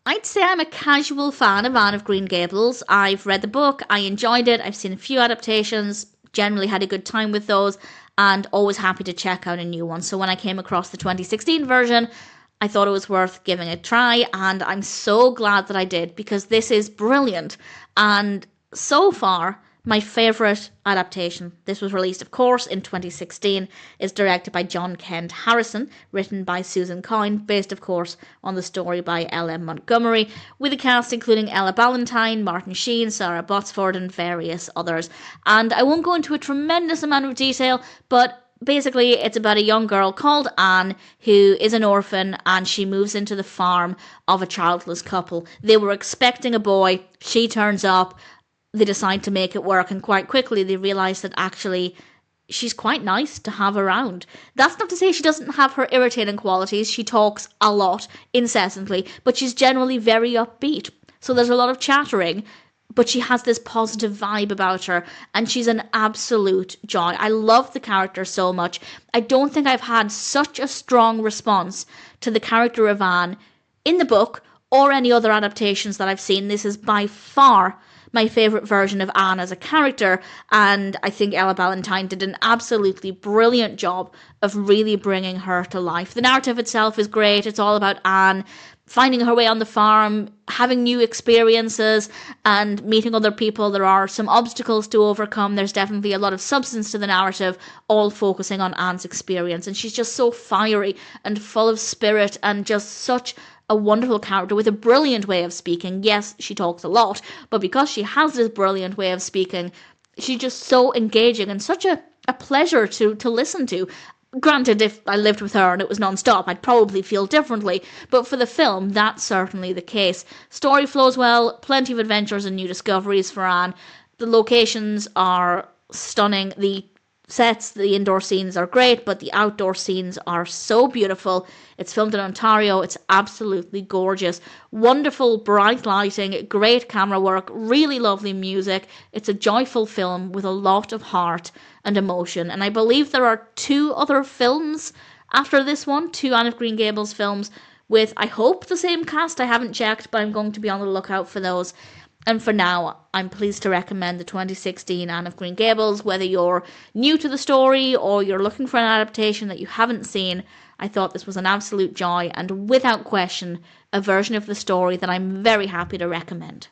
I'd say I'm a casual fan of Anne of Green Gables. I've read the book, I enjoyed it, I've seen a few adaptations, generally had a good time with those, and always happy to check out a new one. So when I came across the 2016 version, I thought it was worth giving a try, and I'm so glad that I did because this is brilliant. And so far, my favourite adaptation, this was released, of course, in 2016, is directed by John Kent Harrison, written by Susan Coyne, based, of course, on the story by L.M. Montgomery, with a cast including Ella Ballentine, Martin Sheen, Sara Botsford, and various others. And I won't go into a tremendous amount of detail, but basically, it's about a young girl called Anne who is an orphan, and she moves into the farm of a childless couple. They were expecting a boy, she turns up, they decide to make it work, and quite quickly they realise that actually she's quite nice to have around. That's not to say she doesn't have her irritating qualities. She talks a lot, incessantly, but she's generally very upbeat. So there's a lot of chattering, but she has this positive vibe about her, and she's an absolute joy. I love the character so much. I don't think I've had such a strong response to the character of Anne in the book or any other adaptations that I've seen. This is by far my favourite version of Anne as a character, and I think Ella Ballentine did an absolutely brilliant job of really bringing her to life. The narrative itself is great. It's all about Anne finding her way on the farm, having new experiences, and meeting other people. There are some obstacles to overcome. There's definitely a lot of substance to the narrative, all focusing on Anne's experience. And she's just so fiery and full of spirit, and just such a wonderful character with a brilliant way of speaking. Yes, she talks a lot, but because she has this brilliant way of speaking, she's just so engaging and such a pleasure to listen to. Granted, if I lived with her and it was non-stop, I'd probably feel differently, but for the film, that's certainly the case. Story flows well, plenty of adventures and new discoveries for Anne. The locations are stunning, the sets, the indoor scenes are great, but the outdoor scenes are so beautiful. It's filmed in Ontario. It's absolutely gorgeous. Wonderful bright lighting, great camera work, really lovely music. It's a joyful film with a lot of heart and emotion. And I believe there are 2 other films after this one, 2 Anne of Green Gables films with, I hope, the same cast. I haven't checked, but I'm going to be on the lookout for those. And for now, I'm pleased to recommend the 2016 Anne of Green Gables. Whether you're new to the story or you're looking for an adaptation that you haven't seen, I thought this was an absolute joy and without question a version of the story that I'm very happy to recommend.